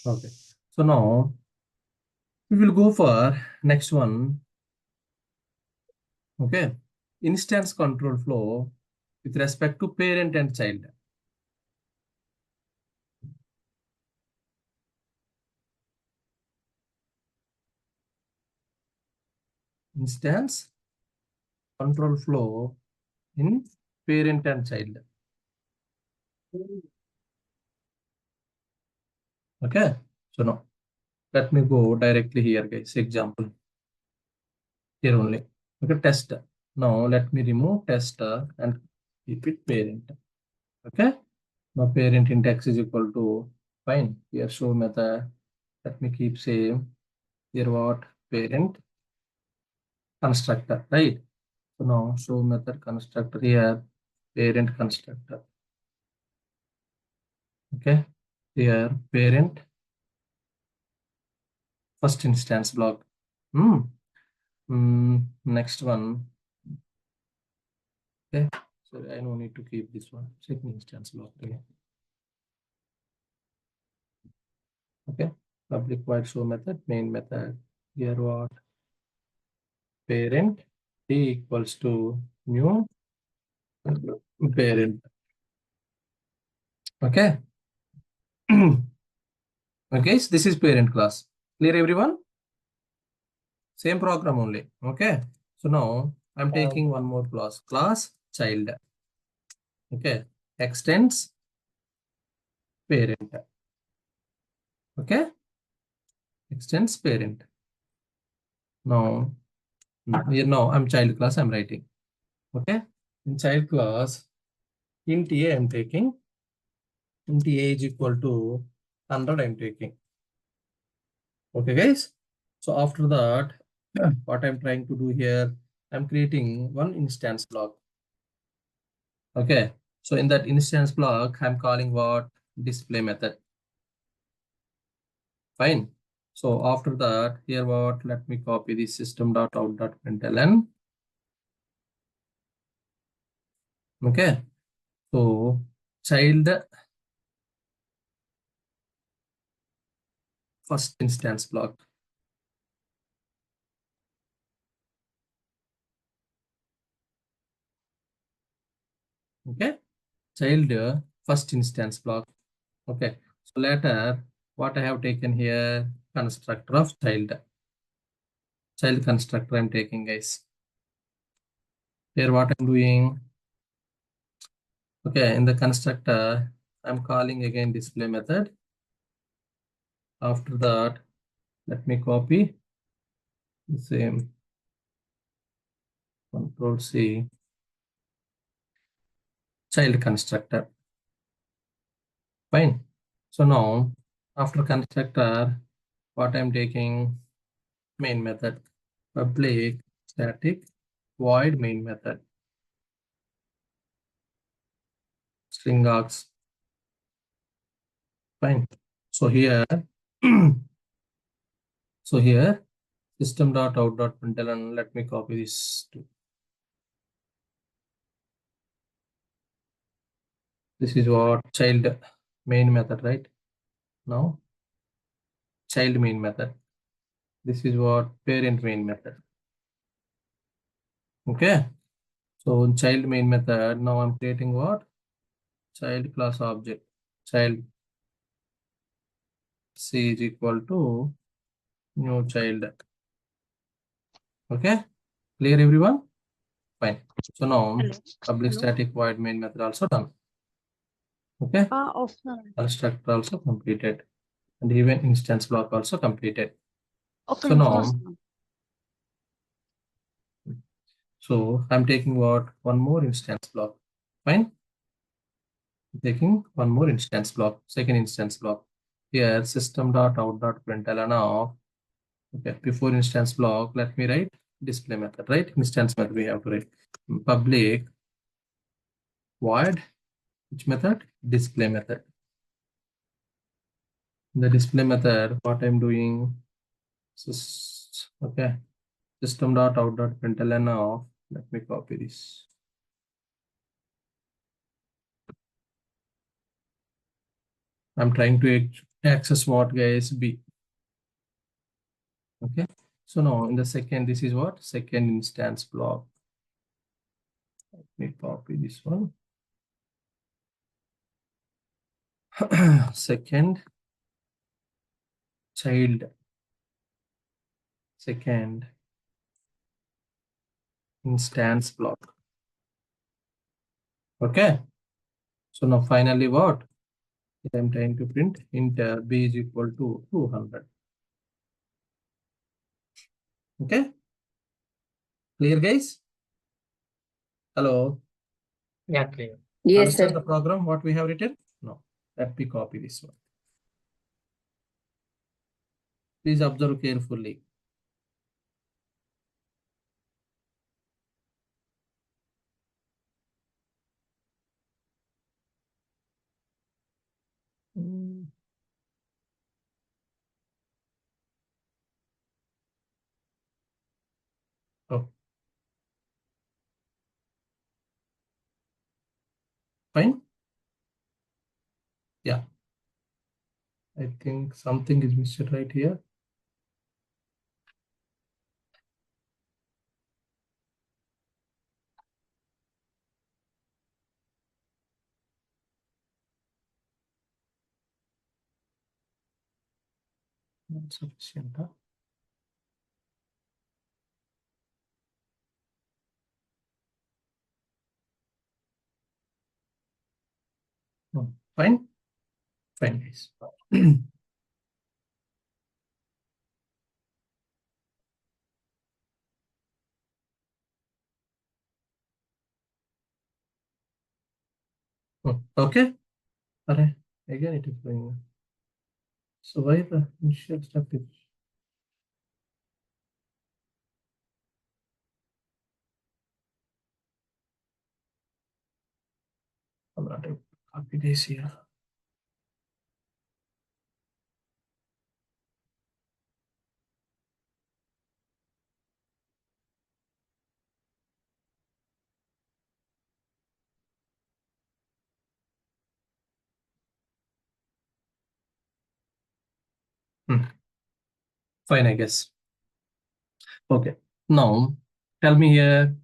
Okay. So now we will go for next one. Okay. Instance control flow with respect to parent and child. Instance control flow in parent and child. Okay. So now let me go directly here, guys. Example here only. Okay, test. Now let me remove tester and keep it parent. Okay. Now parent index is equal to fine. Here show method. Let me keep same. Here what parent constructor, right? So now show method constructor here, parent constructor. Okay. Here parent first instance block. Next one. Okay. So I no need to keep this one. Second instance block again. Okay. Public void show method, main method. Here what? Parent t equals to new parent. Okay. Okay, so this is parent class. Clear everyone? Same program only. Okay. So now I'm taking one more class child. Okay. Extends parent. Okay. Extends parent. Now, here now I'm child class I'm writing. Okay. In child class, int a I'm taking. Int a is equal to 100 I'm taking. Okay, guys. So after that, what I'm trying to do here, I'm creating one instance block. Okay. So in that instance block, I'm calling what? Display method. Fine. So after that, here what? Let me copy the system.out.println. Okay. So child first instance block. Okay. Child first instance block. Okay. So later, what I have taken here, constructor of child. Child constructor I'm taking, guys. Here what I'm doing. Okay, in the constructor, I'm calling again display method. After that, let me copy the same. Control C. Child constructor. Fine. So now, after constructor, what I'm taking main method. Public static void main method. String args. Fine. So here, system.out.println. Let me copy this too. This is what child main method, right? Now, child main method. This is what parent main method. Okay. So in child main method, now I'm creating what? Child class object. Child C is equal to new child. Okay. Clear everyone? Fine. So now public static void main method also done. Okay. Constructor also completed. And even instance block also completed. So now, so I'm taking what? One more instance block. Fine. Taking one more instance block, second instance block. Here system.out.println of, okay, before instance block, let me write display method, right? Instance method we have to write public void, which method? Display method. The display method, what I'm doing, okay, system.out.println of, let me copy this. I'm trying to access what guys? B. Okay. So now in the second, this is what? Second instance block. Let me copy this one. Second child. Second instance block. Okay. So now finally what? I'm trying to print int b is equal to 200. Okay. Clear guys? Hello. Yeah, clear. Yes, Understand sir. the program what we have written? No. Let me copy this one. Please observe carefully. Oh. Fine. Yeah. I think something is missed right here. Not sufficient. Huh? No. Fine. Fine, guys. Okay. Alright. Again, it is going. So why the initial step is? I'm not able to copy this here. Fine, I guess. Okay. Now, tell me here.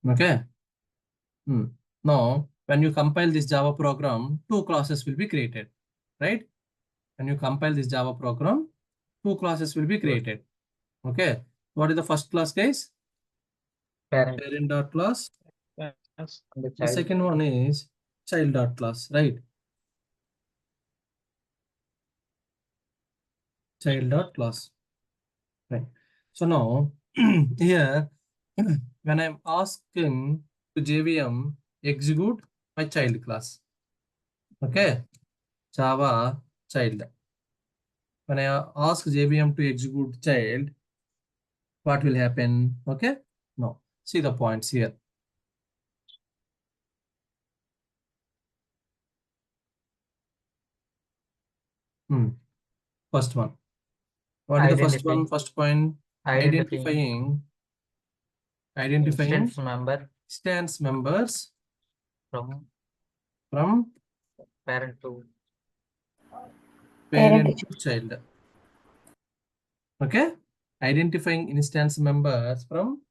Okay. Now, when you compile this Java program, two classes will be created, right? When you compile this Java program, two classes will be created. Okay. What is the first class, guys? Parent dot class. Yes. The second one is child dot class, right? Child dot class. Right. So now here, when I'm asking to JVM execute my child class, okay, Java child. When I ask JVM to execute child, what will happen? Okay, no. See the points here. First one. What is the first one? First point. Identifying Instance members from parent Parent to child. Okay, identifying instance members from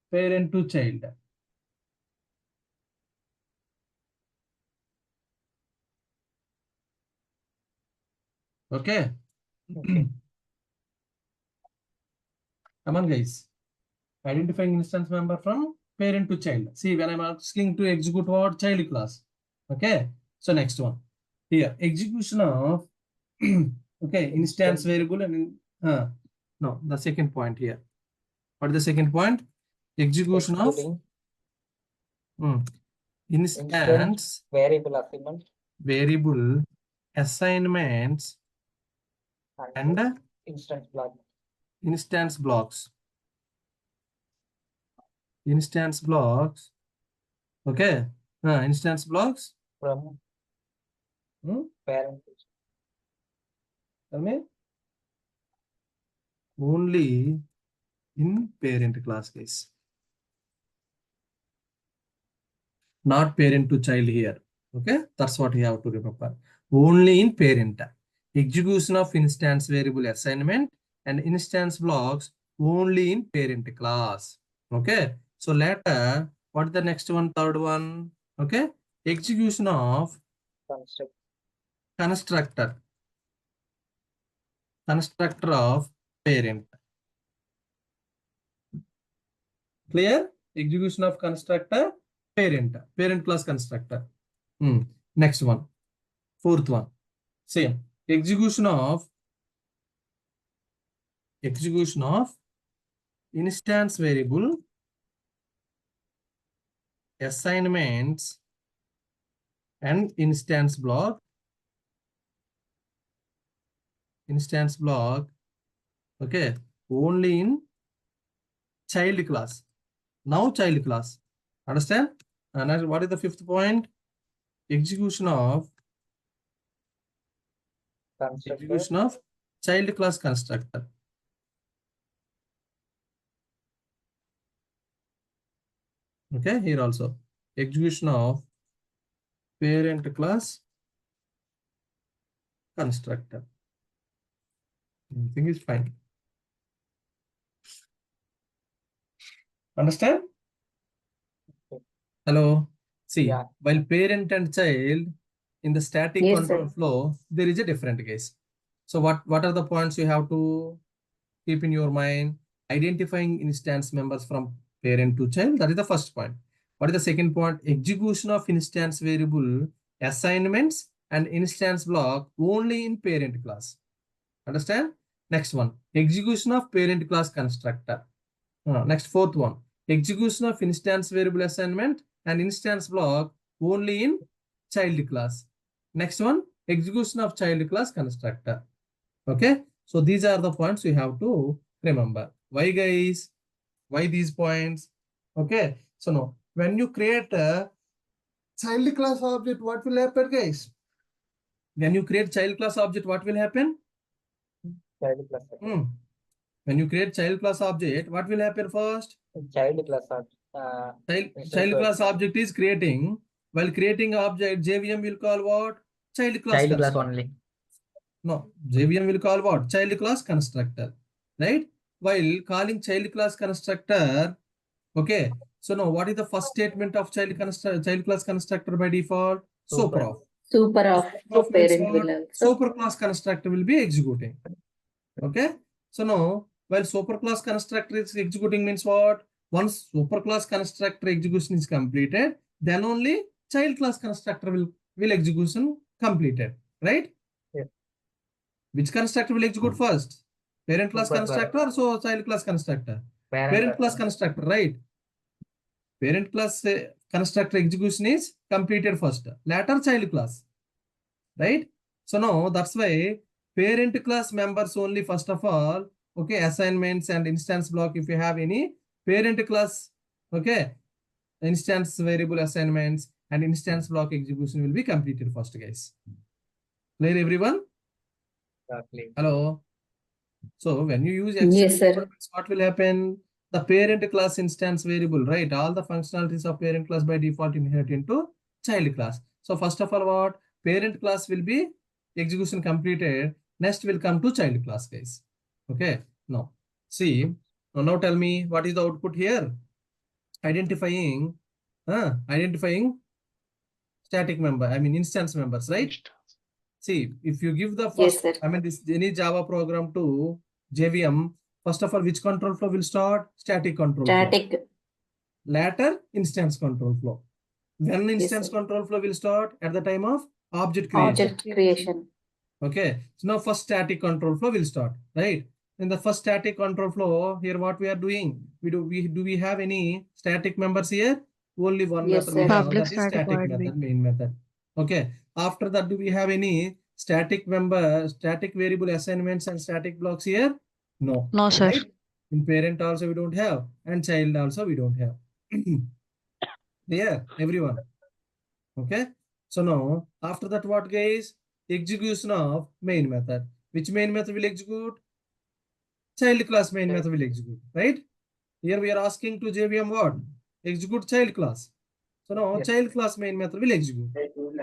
parent to child. Okay. Come on, guys. Identifying instance member from parent to child. See, when I'm asking to execute what child class. Okay. So next one. Here, execution of okay, instance variable and no, the second point here. What is the second point? Execution of instance variable assignments and instance blocks. Instance blocks. Okay. Instance blocks from parent. Tell me. Only in parent class case. Not parent to child here. Okay. That's what you have to remember. only in parent. Execution of instance variable assignment and instance blocks only in parent class. Okay. So later, what is the next one? Third one. Okay. Execution of constructor of parent. Clear? Execution of constructor parent class constructor. Next one, fourth one, same. Execution of instance variable assignments and instance block, okay, only in child class. Now child class. Understand? And what is the fifth point? Execution of child class constructor. Okay, here also execution of parent class constructor. Everything is fine. Understand? Hello. See, while parent and child in the static control flow, there is a different case. So what are the points you have to keep in your mind? Identifying instance members from parent to child. That is the first point. What is the second point? Execution of instance variable assignments and instance block only in parent class. Understand? Next one, execution of parent class constructor. Next, fourth one, execution of instance variable assignment and instance block only in child class. Next one, execution of child class constructor. Okay, so these are the points you have to remember. Why, guys? Why these points? Okay, so now when you create a child class object, what will happen, guys? When you create child class object, what will happen? Child class. When you create child class object, what will happen first? Child class object. Child class object is creating. While creating object, JVM will call what? Child class only. No, JVM will call what? Child class constructor. Right? While calling child class constructor, okay. So now what is the first statement of child class constructor by default? Superof. Superclass constructor will be executing. Okay. So now, while superclass constructor is executing means what? Once superclass constructor execution is completed, then only child class constructor will execution completed. Right? Yeah. Which constructor will execute first? Parent class constructor or so child class constructor? Parent class constructor, right? Parent class constructor execution is completed first. Later child class. Right? So now that's why parent class members only first of all, okay, assignments and instance block, if you have any parent class, okay, instance variable assignments and instance block execution will be completed first, guys. Clear, everyone? Hello. So when you use what will happen? The parent class instance variable, right? All the functionalities of parent class by default inherit into child class. So first of all, what? Parent class will be execution completed. Next will come to child class, guys. Okay. Now, see. Now tell me what is the output here? Identifying static member. I mean instance members, right? See, if you give the first, any Java program to JVM, first of all, which control flow will start? Static control flow. Later, instance control flow. When instance control flow will start? At the time of object creation. Okay. So now first static control flow will start, right? In the first static control flow, here what we are doing? Do we have any static members here? Only one method we have, that is static method, main method. Okay. After that, do we have any static variable assignments and static blocks here? No. No, sir. Right? In parent also we don't have, and child also we don't have. There, everyone. Okay. So now, after that, what, guys? Execution of main method. Which main method will execute? Child class main method will execute, right? Here we are asking to JVM what? Execute child class. So now child class main method will execute.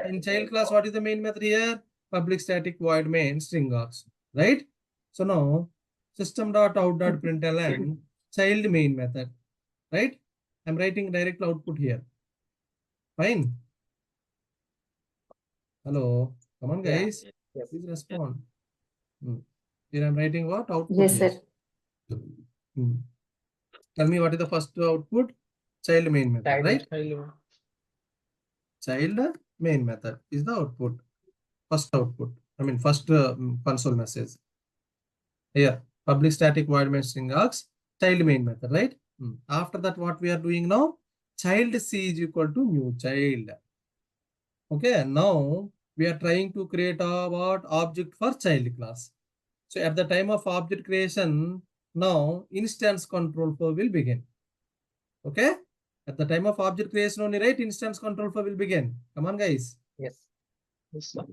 In child class, what is the main method here? public static void main string args, right? So now system.out.println child main method, right? I'm writing direct output here. Fine. Hello, come on, guys. Yes. Please respond. Here I'm writing what output. Yes, sir. Tell me what is the first output? Child main method, right? Child main method is the output. First output. I mean, first console message. Here, public static void main string args, child main method, right? After that, what we are doing now? Child C is equal to new child. Okay, now we are trying to create a what object for child class. So at the time of object creation, now instance control flow will begin. Okay, at the time of object creation only, right? Instance control flow will begin. Come on, guys. Yes.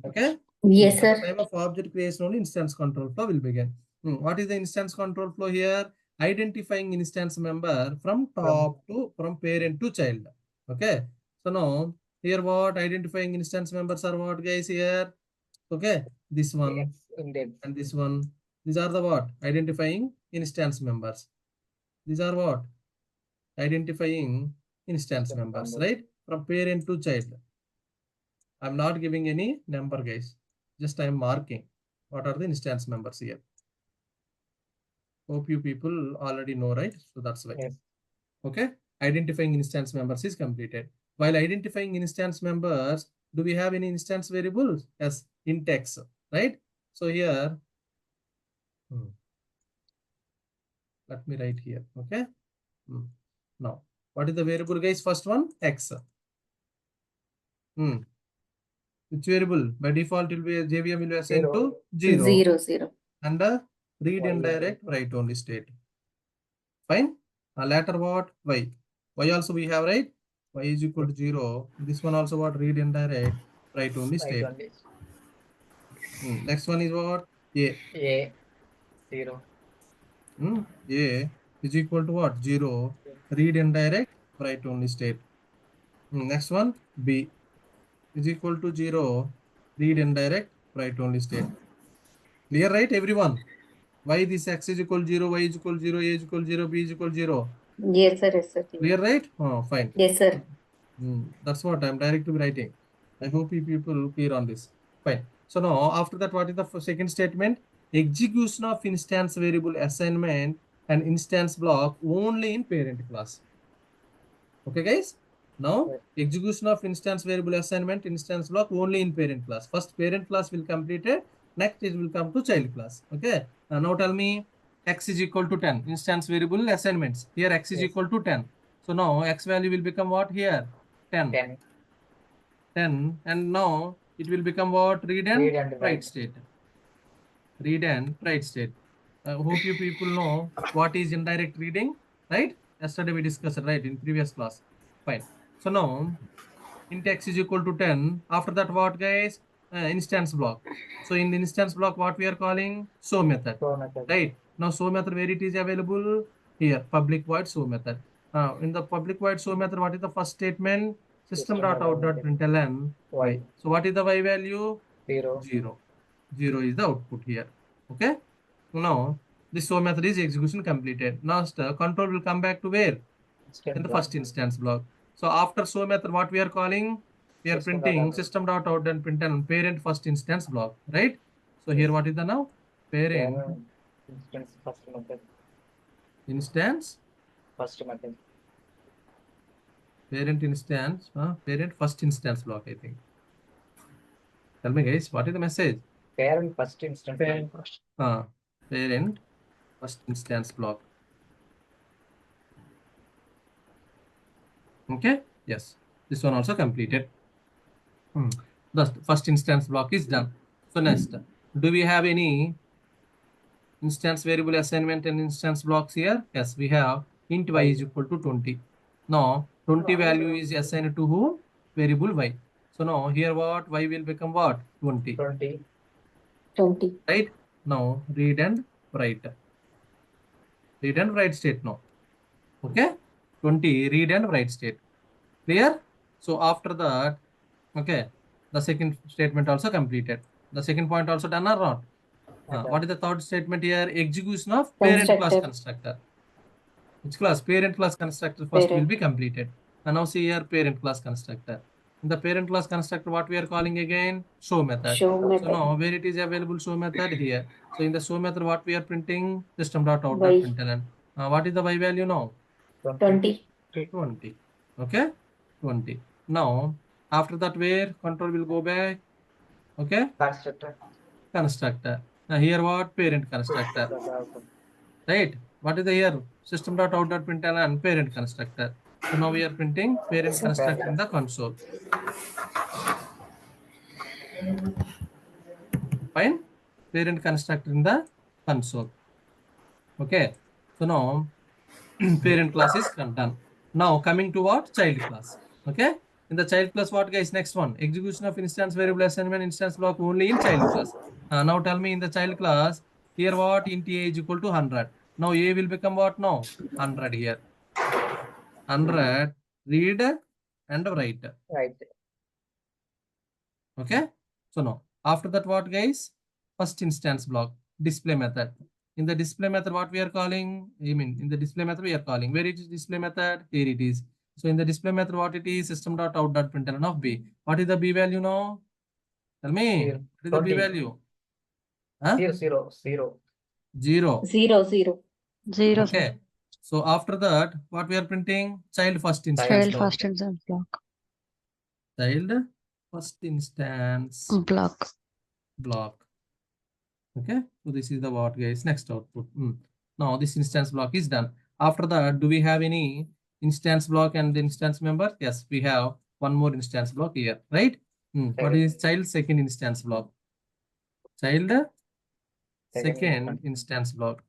Okay. Yes, At sir. the time of object creation only, instance control flow will begin. What is the instance control flow here? Identifying instance member from parent to child. Okay. So now here what identifying instance members are what, guys, here? Okay, this one and this one. These are the what? Identifying instance members. These are what? Identifying instance members, right? From parent to child. I'm not giving any number, guys. Just I am marking what are the instance members here. Hope you people already know, right? So that's why. Yes. Okay. Identifying instance members is completed. While identifying instance members, do we have any instance variables? Yes, int x, right? So here, let me write here. Okay. Now, what is the variable, guys? First one, x. Which variable? By default, it will be JVM will be assigned to 0. 0. And read indirect write only state. Fine. Later what? Y. Y also we have, right? Y is equal to 0. This one also what? Read indirect write only state. Next one is what? A. 0. A is equal to what? 0. Read indirect write only state. Next one, B is equal to 0. Read indirect write only state. Clear, right, everyone? Why this x is equal to 0, y is equal to 0, a is equal to 0, b is equal to 0. Yes, sir. Yes, sir. Clear, right? Oh, fine. Yes, sir. That's what I'm directly writing. I hope you people clear on this. Fine. So now after that, what is the second statement? Execution of instance variable assignment and instance block only in parent class. Okay, guys? Now execution of instance variable assignment, instance block only in parent class. First parent class will complete it. Next it will come to child class. Okay. Now tell me x is equal to 10. Instance variable assignments. Here x is equal to 10. So now x value will become what here? 10. 10. And now it will become what? Read and write state. Read and write state. I hope you people know what is indirect reading, right? Yesterday we discussed it, right, in previous class. Fine. So now int x is equal to 10. After that, what, guys? Instance block. So in the instance block, what we are calling? Show method. Right. Now show method, where it is available? Here, public void show method. In the public void show method, what is the first statement? System.out.println y. So what is the y value? 0. 0 is the output here. Okay. Now this show method is execution completed. Now control will come back to where? In the first instance block. So after show method, what we are calling? We are printing system.out.println parent first instance block, right? So here what is the now? Parent instance first method. Parent instance, parent first instance block, I think. Tell me, guys, what is the message? Parent first instance. Parent first instance block. Okay. Yes. This one also completed. The first instance block is done. So next, do we have any instance variable assignment and instance blocks here? Yes, we have int y is equal to 20. Now 20 value is assigned to who? Variable y. So now here what? Y will become what? 20. 20. Right? Now read and write. Read and write state now. Okay? 20 read and write state. Clear? So after that, okay, the second statement also completed. The second point also done or not? Done. What is the third statement here? Execution of parent class constructor. Which class? Parent class constructor first will be completed. And now see here parent class constructor. In the parent class constructor, what we are calling again? Show method. Show method. So now where it is available show method here. So in the show method, what we are printing? System.out.println. What is the y value now? 20. 20. Okay, 20. Now after that, where control will go back? Okay, constructor. Now here what? Parent constructor. Right? What is the here? System.out.println parent constructor. So now we are printing parent constructor in the console. Fine. Parent constructor in the console. Okay. So now parent class is done. Now coming to what? Child class. Okay. In the child class, what guys? Next one. Execution of instance variable assignment instance block only in child class. Now tell me in the child class, here what? Int a is equal to 100. Now a will become what now? 100 here. 100 read and write. Right. Okay. So now after that, what guys? First instance block display method. In the display method, what we are calling? In the display method we are calling. Where it is display method? Here it is. So in the display method, what it is? System.out.println of b. What is the b value now? Tell me. Zero. What is the b 20. value? Huh? 0. 0. 0, 0. 0. Okay. So after that, what we are printing? Child first instance Child block. first instance block. Child first instance block. Okay, so this is the what guys, next output. Now this instance block is done. After that, do we have any instance block and instance member? Yes, we have one more instance block here, right? What is child second instance block? Child second instance block.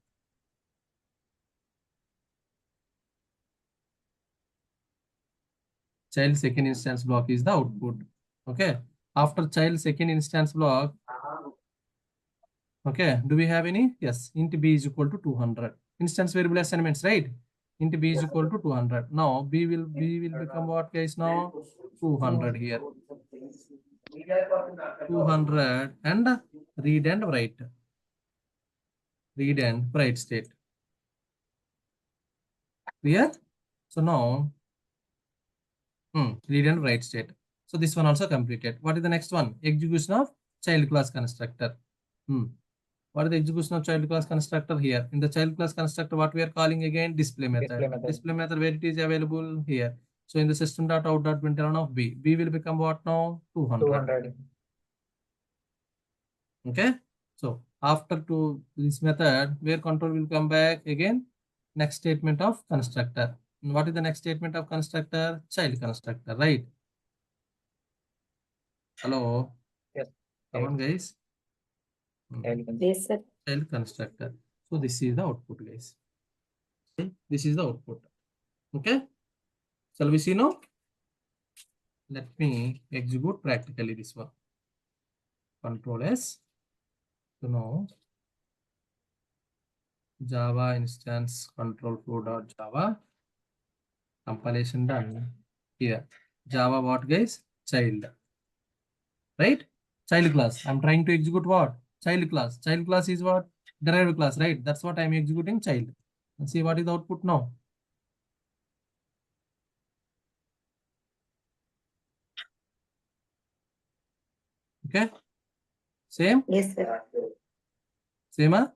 Child second instance block is the output. Okay, after child second instance block, okay, do we have any? Yes, int b is equal to 200. Instance variable assignments, right? Int b is equal to 200. Now b will become what guys now? 200 here. 200 and read and write. Read and write state. Clear? So now read and write state. So this one also completed. What is the next one? Execution of child class constructor. What is the execution of child class constructor here? In the child class constructor, what we are calling again? Display method. Display method where it is available here. So in the system.out.println of b, b will become what now? 200. Okay. So after this method, where control will come back again? Next statement of constructor. And what is the next statement of constructor? Child constructor, right? Hello. Yes. Come on, guys. Yes, sir. Child constructor. So this is the output, guys. Okay? This is the output. Okay. Shall we see now? Let me execute practically this one. Control S. So now Java instance control flow.java. Compilation done. Here. Java what guys? Child. Right? Child class. I'm trying to execute what? Child class. Child class is what? Derived class, right? That's what I'm executing child. Let's see what is the output now. Okay. Same? Yes, sir. Same, huh?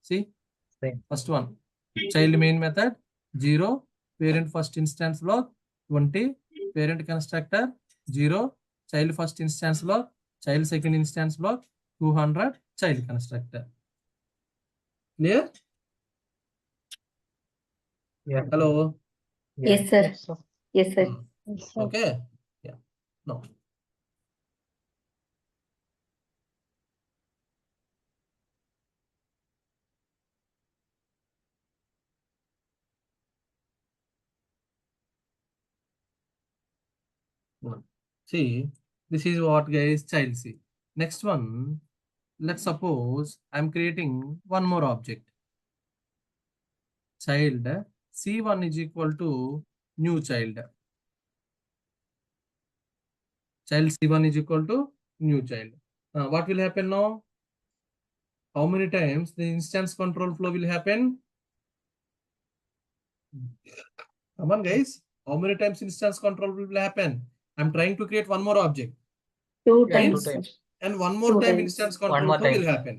See? Same. First one. Child main method. 0. Parent first instance block. 20. Parent constructor. 0. Child first instance block. Child second instance block. 200. Child constructor. Clear? Yeah. Hello? Yes, sir. Yes, sir. Okay. Yeah. No. See, this is what guys child C. Next one, let's suppose I'm creating one more object. Child C1 is equal to new child. Child C1 is equal to new child. What will happen now? How many times the instance control flow will happen? Come on, guys. How many times instance control will happen? I'm trying to create one more object. 2 Yeah, times. 2 times. And one more 2 time times. instance One control more flow time. will happen.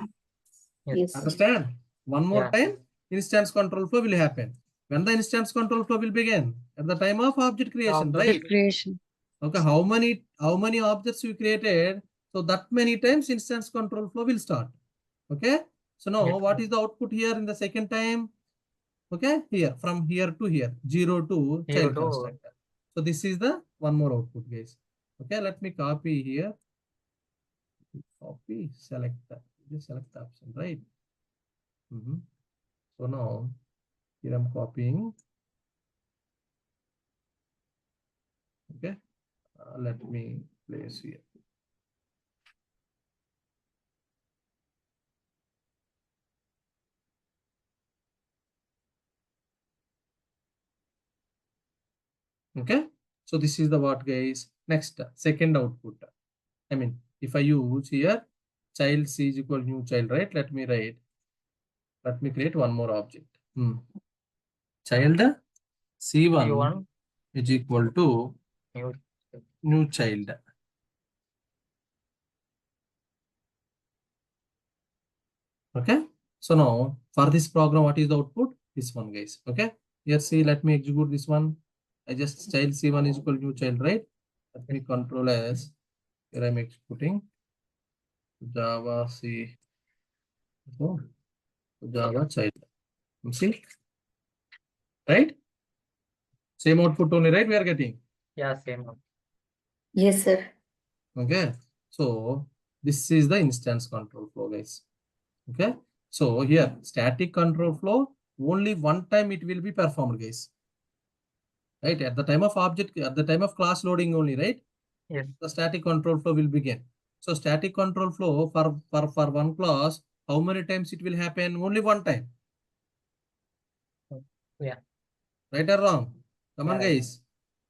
Yes. Understand? One more Yeah. time instance control flow will happen. When the instance control flow will begin? At the time of object creation, right? Object creation. Okay, how many objects you created? So that many times instance control flow will start. Okay. So now Yes. what is the output here in the second time? Okay, here from here to here, 0 to Here child to- constructor. So this is the one more output, guys. Okay, let me copy here. Copy, select that. Just select the option, right? So now here I'm copying. Okay, let me place here. Okay, so this is the what, guys. Next, second output. I mean, if I use here child c is equal new child, right? Let me create one more object. Child c1 C1 is equal to new. new child. Okay, so now for this program, what is the output? This one, guys. Okay, here see, let me execute this one. I just child c1 is equal to new child, right? Let me control as here I'm executing java c. So java child. You see, right? Same output only, right? We are getting. Yeah, same. Yes, sir. Okay, so this is the instance control flow, guys. Okay, so here static control flow, only one time it will be performed, guys. Right, at the time of object, at the time of class loading only, right? Yes. The static control flow will begin. So static control flow for one class, how many times it will happen? Only one time. Yeah. Right or wrong? Come on, Yeah, right. guys.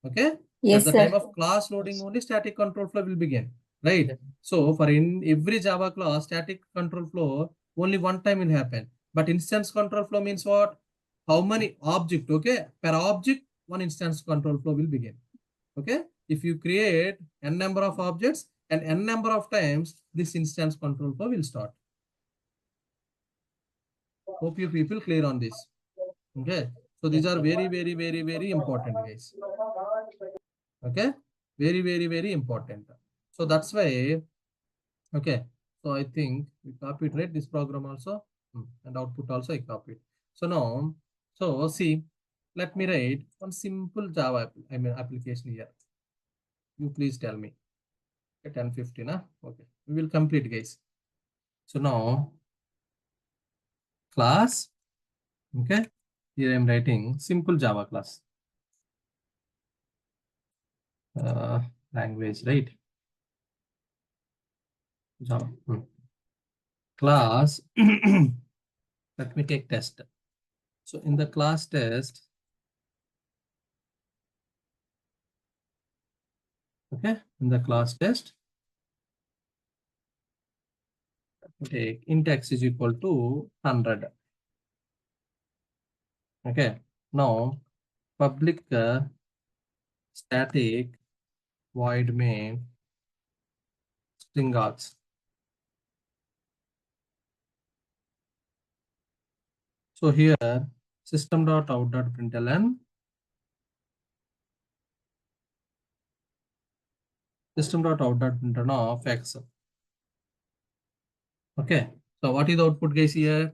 Okay. Yes, At the time sir. of class loading only static control flow will begin. Right. Yes. So for in every Java class, static control flow only one time will happen. But instance control flow means what? How many object? Okay. Per object, one instance control flow will begin. Okay. If you create n number of objects and n number of times, this instance control flow will start. Hope you people clear on this. Okay. So these are very, very, very, very important, guys. Okay. Very, very, very important. So that's why, okay. So I think we copied, right? This program also and output also I copied. So now, so see, let me write one simple Java, application here. You please tell me. Okay, 10:50, nah? Okay. We will complete, guys. So now, class, okay. Here I'm writing simple Java class. Language, right? Java. Class. Let me take test. So in the class test, okay, in the class test, take int x is equal to 100. Okay. Now public static void main string args. So here system.out.println system.out.println of x. Okay. So what is the output, guys, here?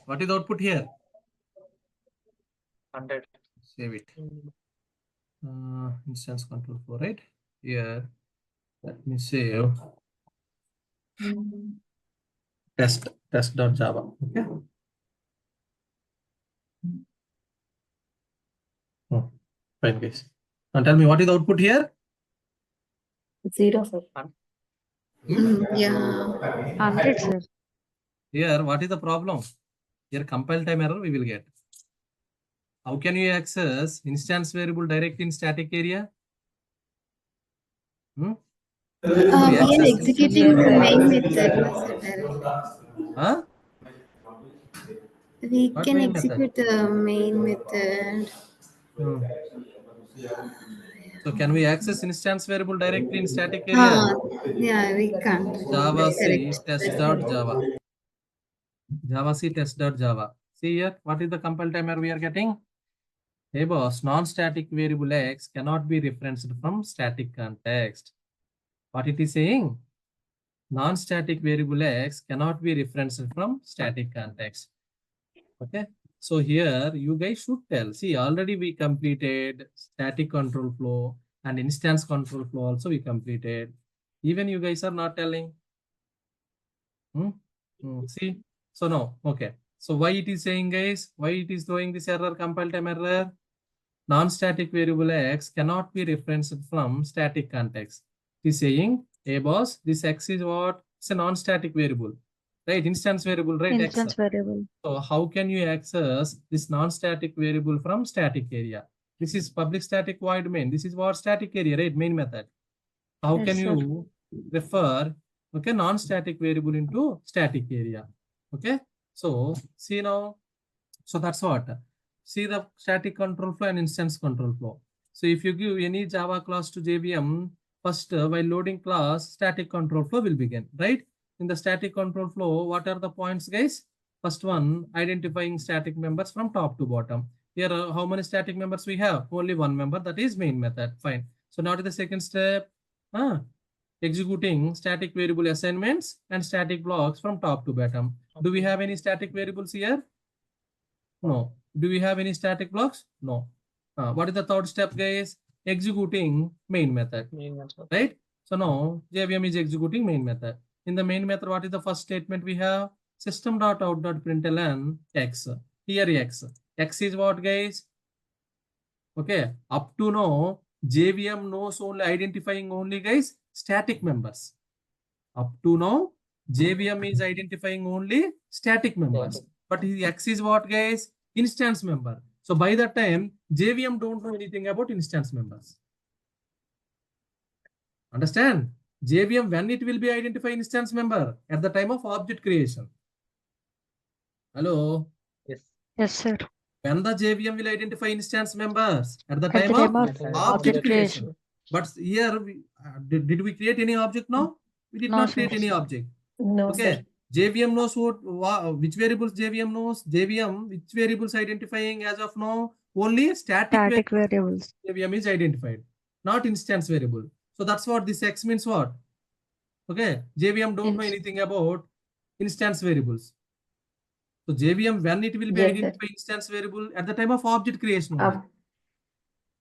What is the output here? 100. Save it. Instance control flow, right? Here, let me save test.java. Okay. Fine, guys. Now tell me what is the output here? 0, sir. Yeah, 100, sir. Here, what is the problem? Here, compile time error we will get. How can you access instance variable direct in static area? Hmm? We We are access executing the Yes, main method, no, sir, directly. Huh? We What can main method? execute the main method. Hmm. So can we access instance variable directly in static area? Yeah, we can't. Java That's C correct. test.java. Java C test.java. See here, what is the compile timer we are getting? Hey boss, non-static variable x cannot be referenced from static context. What it is saying? Non-static variable x cannot be referenced from static context. Okay. So here you guys should tell. See, already we completed static control flow and instance control flow also we completed. Even you guys are not telling. See, so no, okay. So why it is saying, guys, why it is throwing this error, compile time error? Non-static variable x cannot be referenced from static context. It is saying, hey boss, this x is what? It's a non-static variable, right? Instance variable, right? Instance X. variable. So how can you access this non-static variable from static area? This is public static void main. This is what static area, right? Main method. How Yes, can sir. you refer, okay, non-static variable into static area? Okay. So see now, so that's what. See the static control flow and instance control flow. So if you give any Java class to JVM, first while loading class, static control flow will begin, right? In the static control flow, what are the points, guys? First one, identifying static members from top to bottom. Here, how many static members we have? Only one member, that is main method. Fine. So now to the second step, executing static variable assignments and static blocks from top to bottom. Do we have any static variables here? No. Do we have any static blocks? No. What is the third step, guys? Executing main method. Right? So now JVM is executing main method. In the main method, what is the first statement we have? System.out.println x. Here x. X is what, guys? Okay. Up to now, JVM knows only identifying only, guys, static members. Up to now, JVM is identifying only static members. But his X is what, guys? Instance member. So by that time, JVM don't know anything about instance members. Understand? JVM, when it will be identify instance member? At the time of object creation. Hello? Yes. Yes, sir. When the JVM will identify instance members? At the At time the time of of object creation. But here, did we create any object now? We did No, not sir. create any object. No, Okay. sir. JVM knows which variables JVM knows. JVM, which variables identifying as of now? Only Static variables. JVM is identified, not instance variable. So that's what this X means what? Okay. JVM don't know anything about instance variables. So JVM, when it will be Yes, identify instance variable at the time of object creation only.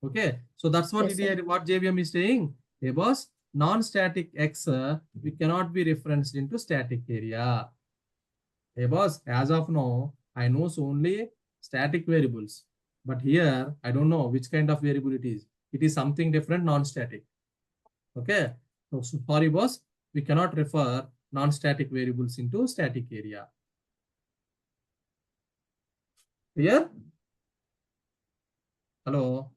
Okay. So that's what Yes, what JVM is saying. Hey boss, non-static X, we cannot be referenced into static area. Hey boss, as of now, I know only static variables. But here, I don't know which kind of variable it is. It is something different, non-static. Okay. So sorry, boss, we cannot refer non-static variables into static area. Clear? Hello?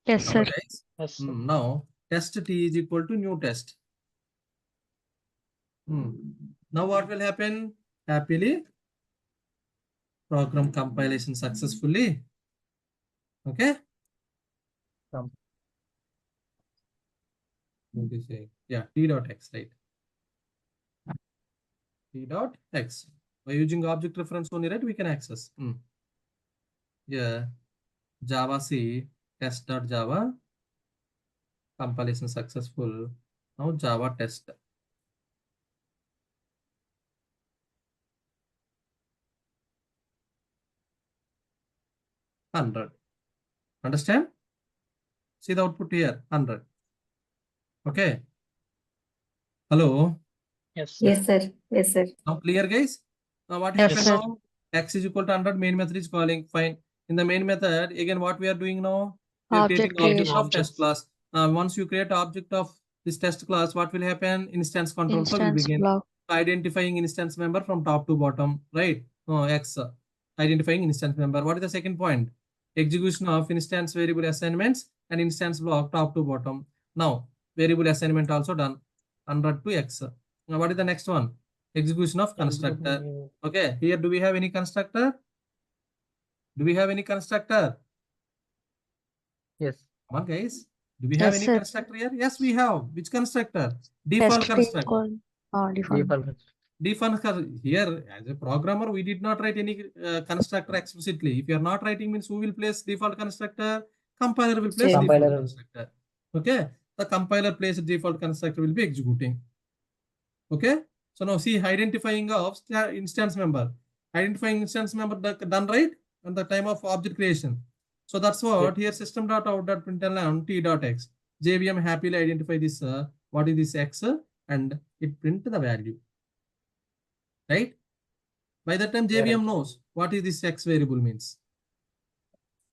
Yes, Hello, sir. guys? Yes, sir. Now, test T is equal to new test. Now what will happen? Happily, program compilation successfully. Okay. What is saying? Yeah, t.x, right? t.x. By using object reference only, right? We can access. Yeah, Java C test.java compilation successful. Now Java test. $100. Understand? See the output here, 100. Okay. Hello. Yes, sir. Yes, sir. Yes, sir. Now clear, guys? Now what Yes, happened sir. now? X is equal to 100. Main method is calling. Fine. In the main method, again, what we are doing now? We are Object creating object creation. of test class. Once you create object of this test class, what will happen? Instance control flow will Instance begin. block. Identifying instance member from top to bottom, right? X. Identifying instance member. What is the second point? Execution of instance variable assignments and instance block top to bottom. Now, variable assignment also done. 100 to x. Now, what is the next one? Execution of constructor. Okay, here do we have any constructor? Do we have any constructor? Yes. Come on, guys. Do we have Yes, any sir. constructor here? Yes, we have. Which constructor? Default Test constructor. call. Default. Default. Default here, as a programmer, we did not write any constructor explicitly. If you are not writing, means who will place default constructor? Compiler will place Compiler. default constructor. Okay, the compiler place default constructor will be executing. Okay, so now see identifying of instance member. Identifying instance member done right at the time of object creation. So that's what here system.out.println t.x. JVM happily identify this what is this x and it print the value. Right? By that time JVM knows what is this x variable means.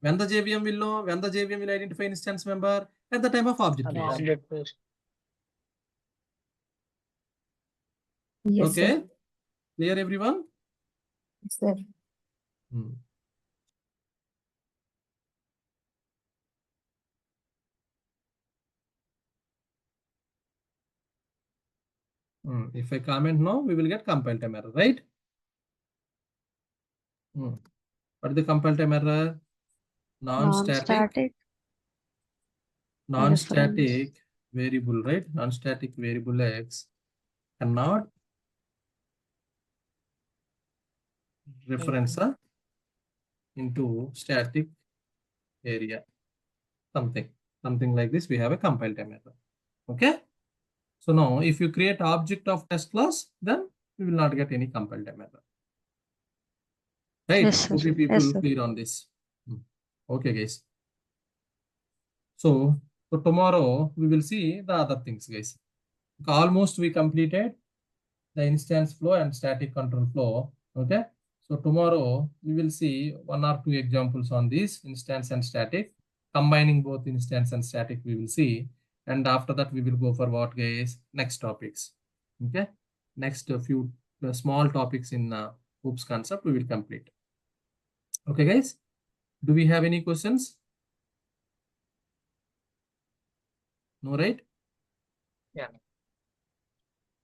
When the JVM will know, when the JVM will identify instance member at the time of object creation. Yes, Okay, sir. clear everyone? Yes, sir. If I comment no, we will get compile time error, right? What is the compile time error? Non-static variable, right? Non-static variable x cannot reference into static area. Something like this. We have a compile time error. Okay. So now, if you create object of test class, then we will not get any compile time error. Right? Yes, sir. Okay, people Yes, sir. clear on this. Okay, guys. So tomorrow we will see the other things, guys. Almost we completed the instance flow and static control flow. Okay. So tomorrow we will see 1 or 2 examples on this instance and static. Combining both instance and static we will see. And after that we will go for what, guys? Next topics. Okay. Next few small topics in OOPS concept we will complete. Okay, guys. Do we have any questions? No, right? Yeah.